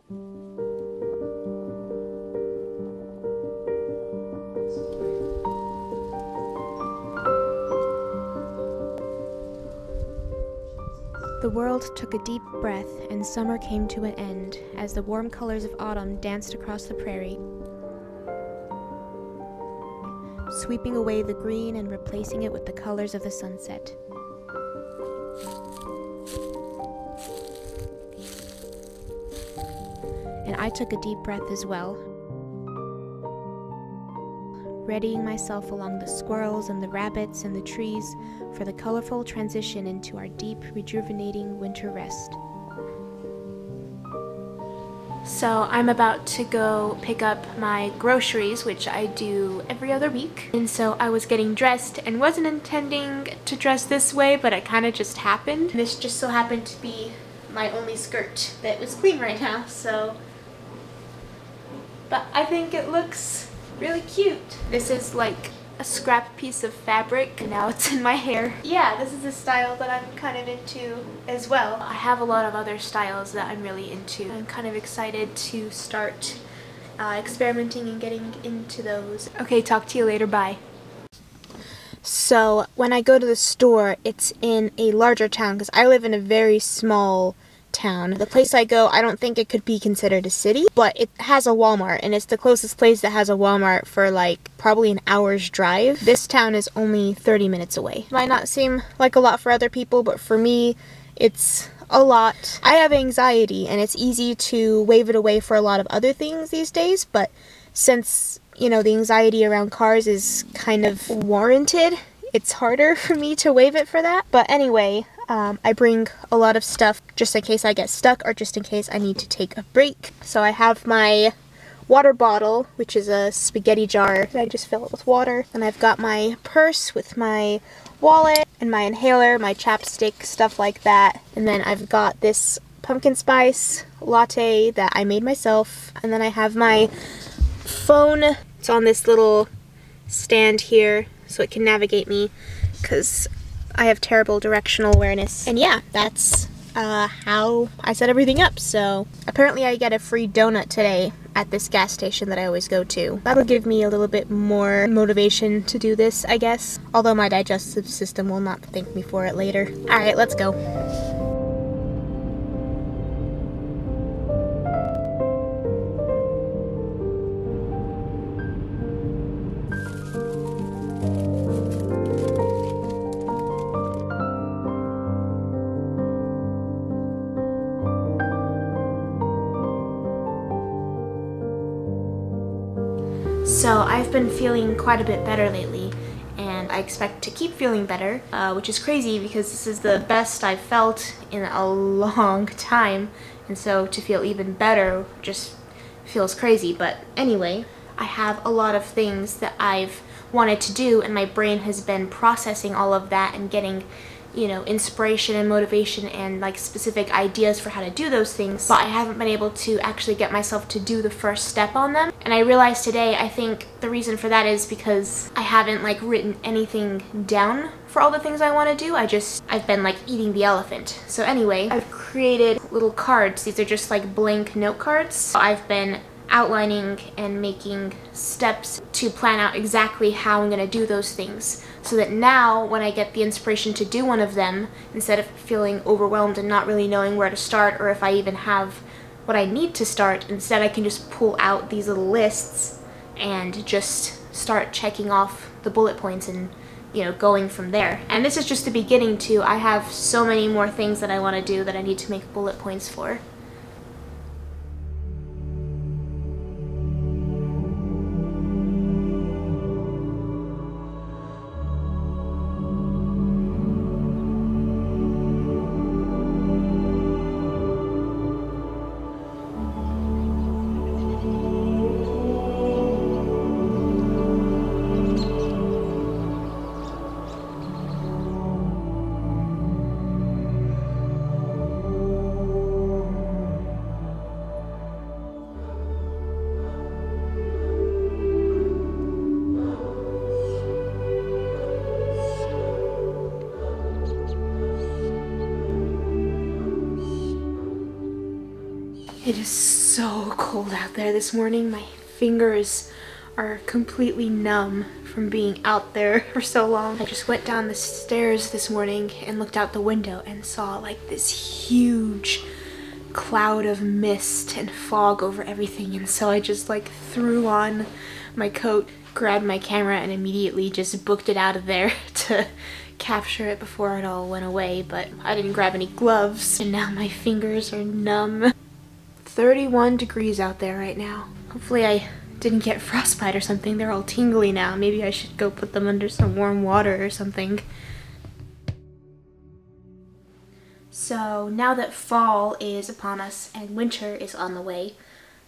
The world took a deep breath, and summer came to an end as the warm colors of autumn danced across the prairie, sweeping away the green and replacing it with the colors of the sunset. And I took a deep breath as well, readying myself along the squirrels and the rabbits and the trees for the colorful transition into our deep, rejuvenating winter rest. So I'm about to go pick up my groceries, which I do every other week. And so I was getting dressed and wasn't intending to dress this way, but it kind of just happened. This just so happened to be my only skirt that was clean right now, so. But I think it looks really cute. This is like a scrap piece of fabric, and now it's in my hair. Yeah, this is a style that I'm kind of into as well. I have a lot of other styles that I'm really into. I'm kind of excited to start experimenting and getting into those. Okay, talk to you later, bye. So when I go to the store, it's in a larger town because I live in a very small town. The place I go, I don't think it could be considered a city, but it has a Walmart, and it's the closest place that has a Walmart for like probably an hour's drive. This town is only 30 minutes away. Might not seem like a lot for other people, but for me, it's a lot. I have anxiety, and it's easy to wave it away for a lot of other things these days, but since, you know, the anxiety around cars is kind of warranted, it's harder for me to waive it for that. But anyway, I bring a lot of stuff just in case I get stuck or just in case I need to take a break. So I have my water bottle, which is a spaghetti jar. I just fill it with water. And I've got my purse with my wallet and my inhaler, my chapstick, stuff like that. And then I've got this pumpkin spice latte that I made myself. And then I have my phone. It's on this little stand here so it can navigate me because I have terrible directional awareness. And yeah, that's how I set everything up. So apparently I get a free donut today at this gas station that I always go to. That'll give me a little bit more motivation to do this, I guess. Although my digestive system will not thank me for it later. Alright, let's go. So I've been feeling quite a bit better lately, and I expect to keep feeling better, which is crazy because this is the best I've felt in a long time, and so to feel even better just feels crazy. But anyway, I have a lot of things that I've wanted to do, and my brain has been processing all of that and getting, you know, inspiration and motivation and like specific ideas for how to do those things, but I haven't been able to actually get myself to do the first step on them. And I realized today, I think the reason for that is because I haven't like written anything down for all the things I want to do. I've been like eating the elephant. So anyway, I've created little cards. These are just like blank note cards. So I've been outlining and making steps to plan out exactly how I'm going to do those things, so that now when I get the inspiration to do one of them, instead of feeling overwhelmed and not really knowing where to start or if I even have what I need to start, instead I can just pull out these little lists and just start checking off the bullet points and, you know, going from there. And this is just the beginning too. I have so many more things that I want to do that I need to make bullet points for. It is so cold out there this morning. My fingers are completely numb from being out there for so long. I just went down the stairs this morning and looked out the window and saw like this huge cloud of mist and fog over everything, and so I just like threw on my coat, grabbed my camera, and immediately just booked it out of there to capture it before it all went away. But I didn't grab any gloves and now my fingers are numb. 31 degrees out there right now. Hopefully I didn't get frostbite or something. They're all tingly now. Maybe I should go put them under some warm water or something. So now that fall is upon us and winter is on the way,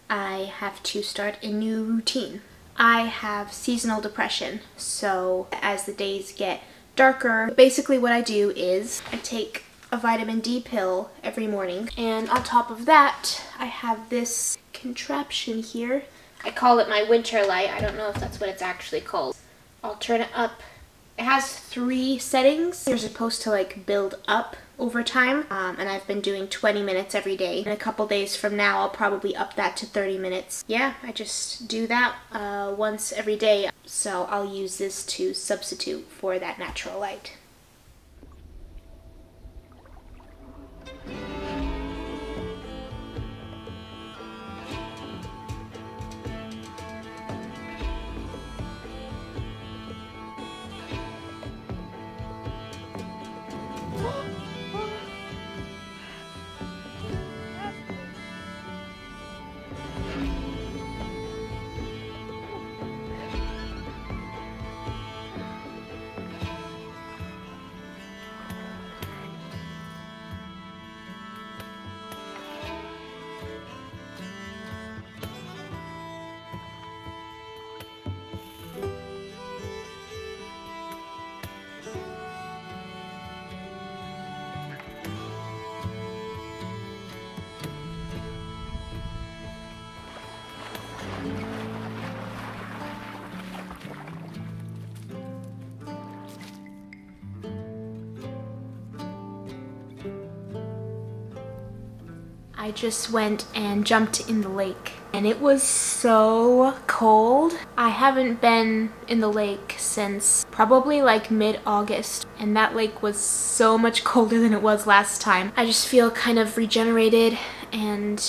I have to start a new routine. I have seasonal depression, so as the days get darker, basically what I do is I take a vitamin D pill every morning, and on top of that I have this contraption here. I call it my winter light. I don't know if that's what it's actually called. I'll turn it up. It has 3 settings. You're supposed to like build up over time, and I've been doing 20 minutes every day. In a couple days from now I'll probably up that to 30 minutes. Yeah, I just do that once every day, so I'll use this to substitute for that natural light. I just went and jumped in the lake and it was so cold. I haven't been in the lake since probably like mid-August, and that lake was so much colder than it was last time. I just feel kind of regenerated and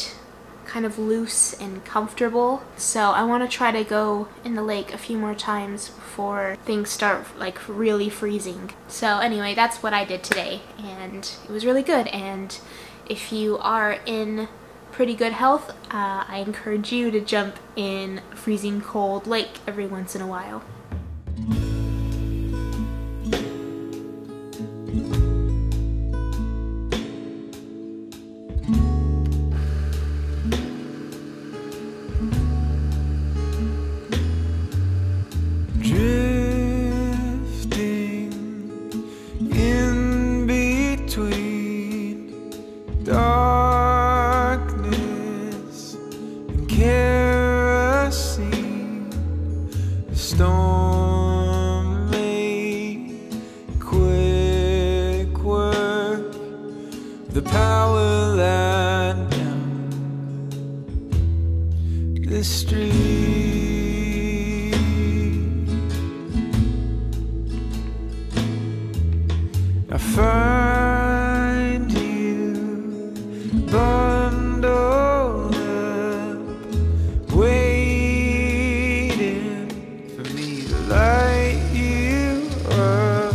kind of loose and comfortable, so I want to try to go in the lake a few more times before things start like really freezing. So anyway, that's what I did today and it was really good. And if you are in pretty good health, I encourage you to jump in a freezing cold lake every once in a while. Darkness and kerosene, the storm made quick work, the power line down the street. I find bundled up, waiting for me to light you up.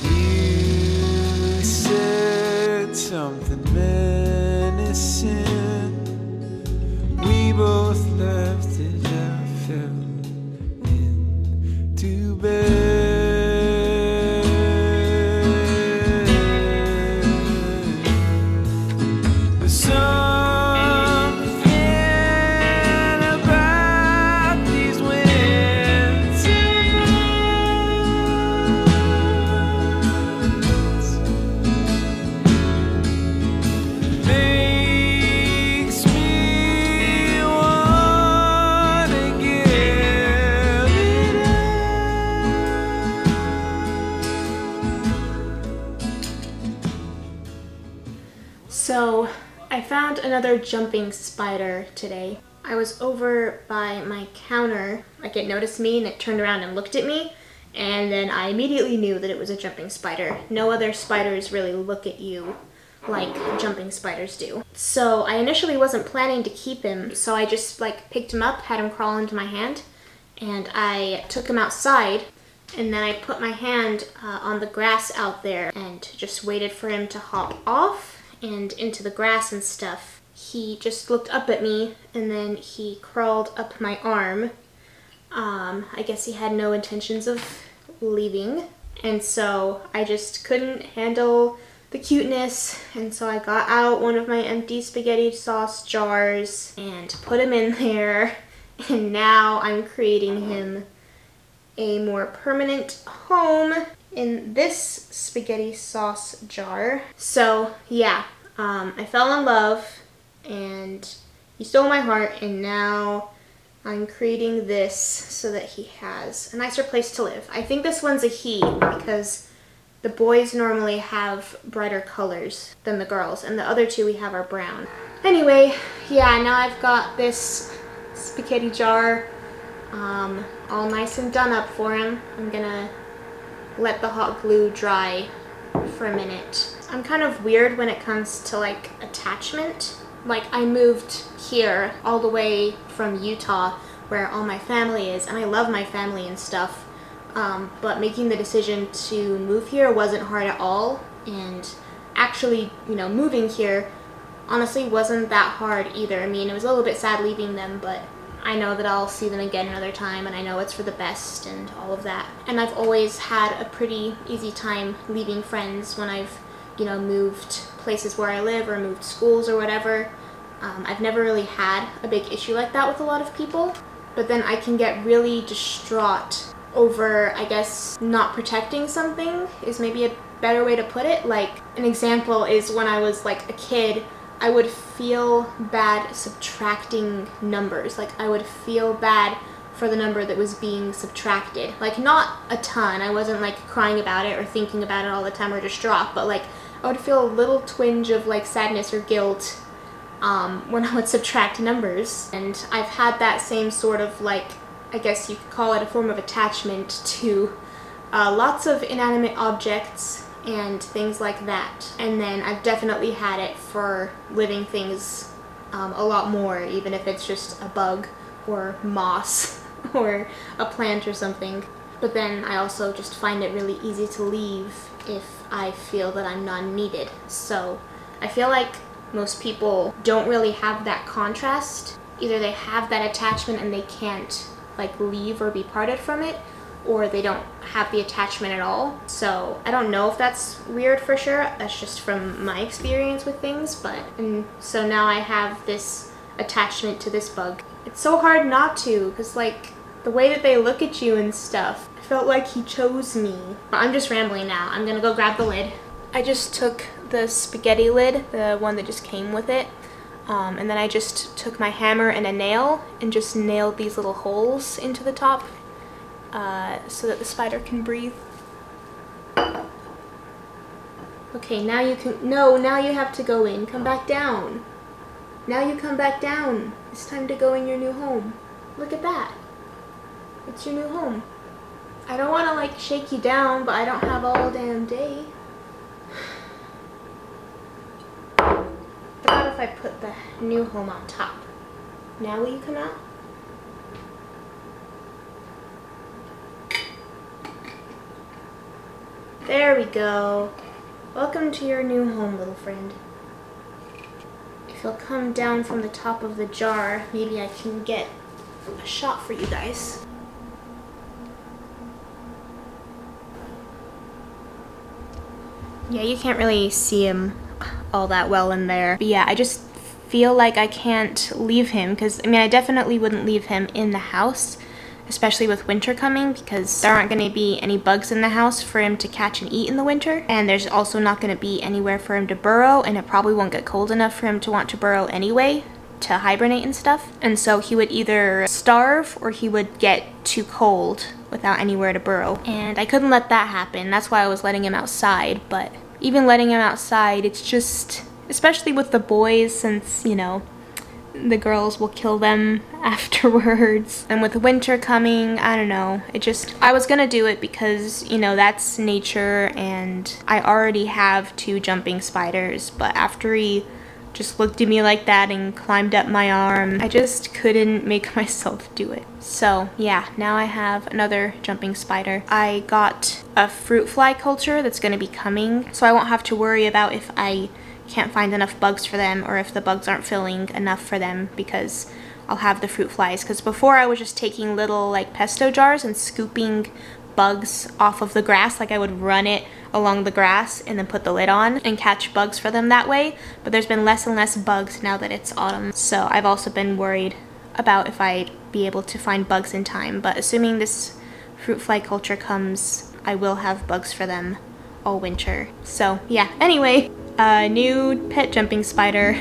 You said something menacing, we both left it another jumping spider today. I was over by my counter, like it noticed me and it turned around and looked at me, and then I immediately knew that it was a jumping spider. No other spiders really look at you like jumping spiders do. So I initially wasn't planning to keep him, so I just like picked him up, had him crawl into my hand, and I took him outside, and then I put my hand on the grass out there and just waited for him to hop off and into the grass and stuff. He just looked up at me and then he crawled up my arm. I guess he had no intentions of leaving, and so I just couldn't handle the cuteness, and so I got out one of my empty spaghetti sauce jars and put him in there, and now I'm creating him a more permanent home in this spaghetti sauce jar. So yeah, I fell in love and he stole my heart, and now I'm creating this so that he has a nicer place to live. I think this one's a he because the boys normally have brighter colors than the girls, and the other two we have are brown. Anyway, yeah, now I've got this spaghetti jar all nice and done up for him. I'm gonna let the hot glue dry for a minute. I'm kind of weird when it comes to like attachment. Like I moved here all the way from Utah where all my family is, and I love my family and stuff. But making the decision to move here wasn't hard at all, and actually, you know, moving here honestly wasn't that hard either. I mean, it was a little bit sad leaving them, but I know that I'll see them again another time, and I know it's for the best and all of that. And I've always had a pretty easy time leaving friends when I've, you know, moved places where I live or moved schools or whatever. I've never really had a big issue like that with a lot of people, but then I can get really distraught over, I guess, not protecting something is maybe a better way to put it. Like, an example is when I was like a kid, I would feel bad subtracting numbers. Like, I would feel bad for the number that was being subtracted. Like, not a ton. I wasn't like crying about it or thinking about it all the time or distraught, but like I would feel a little twinge of like sadness or guilt when I would subtract numbers. And I've had that same sort of like, I guess you could call it a form of attachment to lots of inanimate objects and things like that. And then I've definitely had it for living things a lot more, even if it's just a bug or moss or a plant or something. But then I also just find it really easy to leave if I feel that I'm not needed. So I feel like most people don't really have that contrast. Either they have that attachment and they can't like leave or be parted from it, or they don't have the attachment at all. So I don't know if that's weird for sure. That's just from my experience with things. And so now I have this attachment to this bug. It's so hard not to, because like the way that they look at you and stuff, I felt like he chose me. I'm just rambling now. I'm gonna go grab the lid. I just took the spaghetti lid, the one that just came with it, and then I just took my hammer and a nail and just nailed these little holes into the top so that the spider can breathe. Okay, now you can, no, now you have to go in. Come back down. Now you come back down. It's time to go in your new home. Look at that. It's your new home. I don't want to like shake you down, but I don't have all damn day. What about if I put the new home on top? Now will you come out? There we go. Welcome to your new home, little friend. If you'll come down from the top of the jar, maybe I can get a shot for you guys. Yeah, you can't really see him all that well in there. But yeah, I just feel like I can't leave him because, I mean, I definitely wouldn't leave him in the house, especially with winter coming, because there aren't going to be any bugs in the house for him to catch and eat in the winter. And there's also not going to be anywhere for him to burrow, and it probably won't get cold enough for him to want to burrow anyway, to hibernate and stuff. And so he would either starve or he would get too cold without anywhere to burrow. And I couldn't let that happen. That's why I was letting him outside. But even letting him outside, it's just, especially with the boys, since, you know, the girls will kill them afterwards. And with winter coming, I don't know, I was gonna do it because, you know, that's nature, and I already have 2 jumping spiders, but after he just looked at me like that and climbed up my arm, I just couldn't make myself do it. So yeah, now I have another jumping spider. I got a fruit fly culture that's gonna be coming, so I won't have to worry about if I can't find enough bugs for them or if the bugs aren't filling enough for them, because I'll have the fruit flies. Because before I was just taking little like pesto jars and scooping bugs off of the grass, like I would run it along the grass and then put the lid on and catch bugs for them that way. But there's been less and less bugs now that it's autumn, so I've also been worried about if I'd be able to find bugs in time. But assuming this fruit fly culture comes, I will have bugs for them all winter. So yeah, anyway, a new pet jumping spider.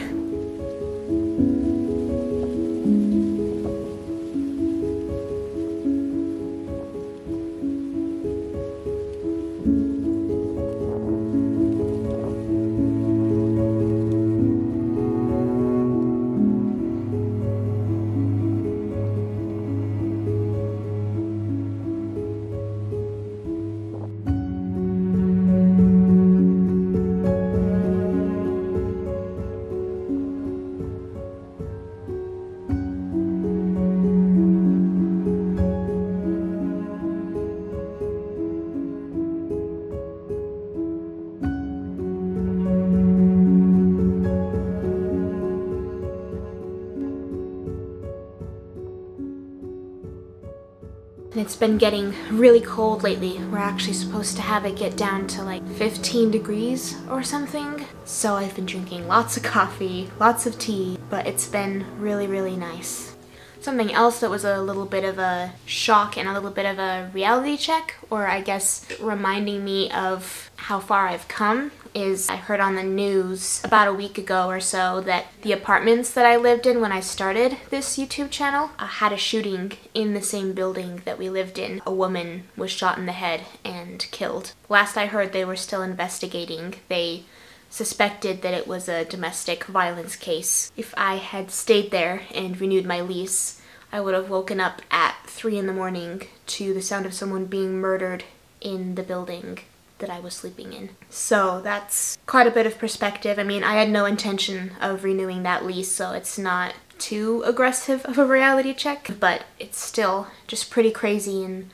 And it's been getting really cold lately. We're actually supposed to have it get down to like 15 degrees or something. So I've been drinking lots of coffee, lots of tea, but it's been really, really nice. Something else that was a little bit of a shock and a little bit of a reality check, or I guess reminding me of how far I've come, is I heard on the news about a week ago or so that the apartments that I lived in when I started this YouTube channel had a shooting in the same building that we lived in. A woman was shot in the head and killed. Last I heard, they were still investigating. They suspected that it was a domestic violence case. If I had stayed there and renewed my lease, I would have woken up at 3 in the morning to the sound of someone being murdered in the building that I was sleeping in. So that's quite a bit of perspective. I mean, I had no intention of renewing that lease, so it's not too aggressive of a reality check, but it's still just pretty crazy and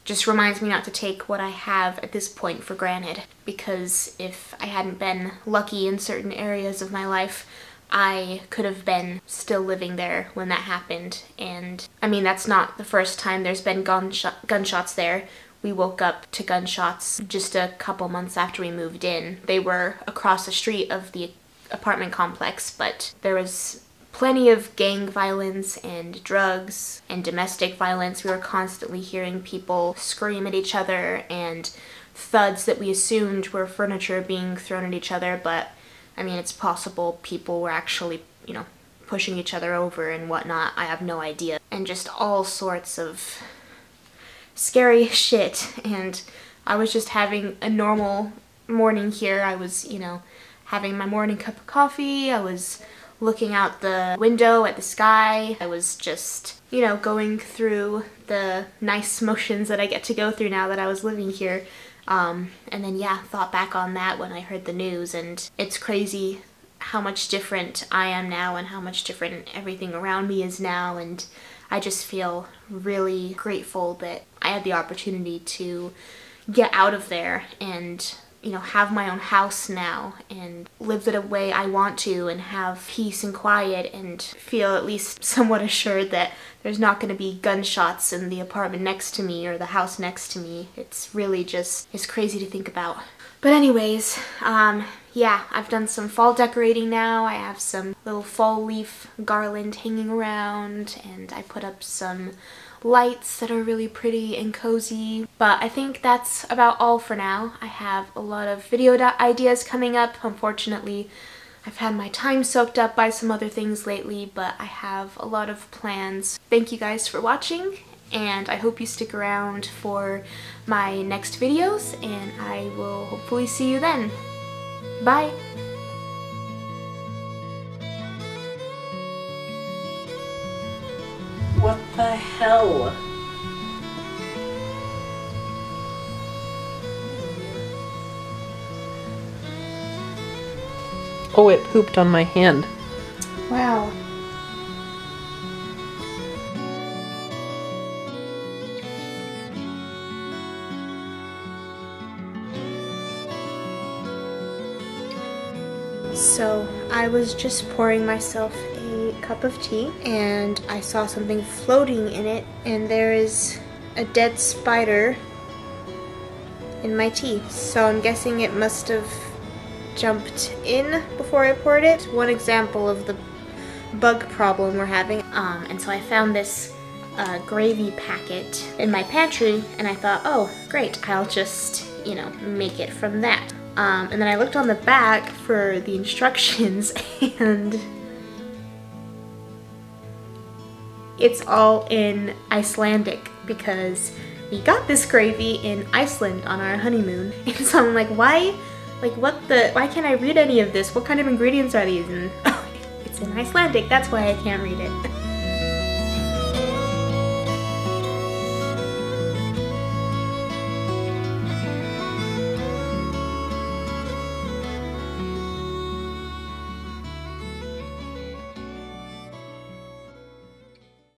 just reminds me not to take what I have at this point for granted, because if I hadn't been lucky in certain areas of my life, I could have been still living there when that happened. And I mean, that's not the first time there's been gunshots there. We woke up to gunshots just a couple months after we moved in. They were across the street of the apartment complex, but there was plenty of gang violence and drugs and domestic violence. We were constantly hearing people scream at each other and thuds that we assumed were furniture being thrown at each other, but I mean, it's possible people were actually, you know, pushing each other over and whatnot. I have no idea. And just all sorts of scary shit. And I was just having a normal morning here. I was, you know, having my morning cup of coffee. I was looking out the window at the sky. I was just, you know, going through the nice motions that I get to go through now that I was living here. And then, yeah, thought back on that when I heard the news, and it's crazy how much different I am now and how much different everything around me is now, and I just feel really grateful that I had the opportunity to get out of there and, you know, have my own house now and live the way I want to and have peace and quiet and feel at least somewhat assured that there's not going to be gunshots in the apartment next to me or the house next to me. It's really just, it's crazy to think about. But anyways, yeah, I've done some fall decorating now. I have some little fall leaf garland hanging around, and I put up some lights that are really pretty and cozy. But I think that's about all for now. I have a lot of video ideas coming up. Unfortunately, I've had my time soaked up by some other things lately, but I have a lot of plans. Thank you guys for watching, and I hope you stick around for my next videos, and I will hopefully see you then. Bye! the hell? Oh, it pooped on my hand. Wow. So I was just pouring myself a cup of tea and I saw something floating in it, and there is a dead spider in my tea. So I'm guessing it must have jumped in before I poured it. One example of the bug problem we're having. And so I found this gravy packet in my pantry and I thought, oh great, I'll just, you know, make it from that. And then I looked on the back for the instructions and it's all in Icelandic because we got this gravy in Iceland on our honeymoon. And so I'm like, why can't I read any of this? What kind of ingredients are these? And oh, it's in Icelandic, that's why I can't read it.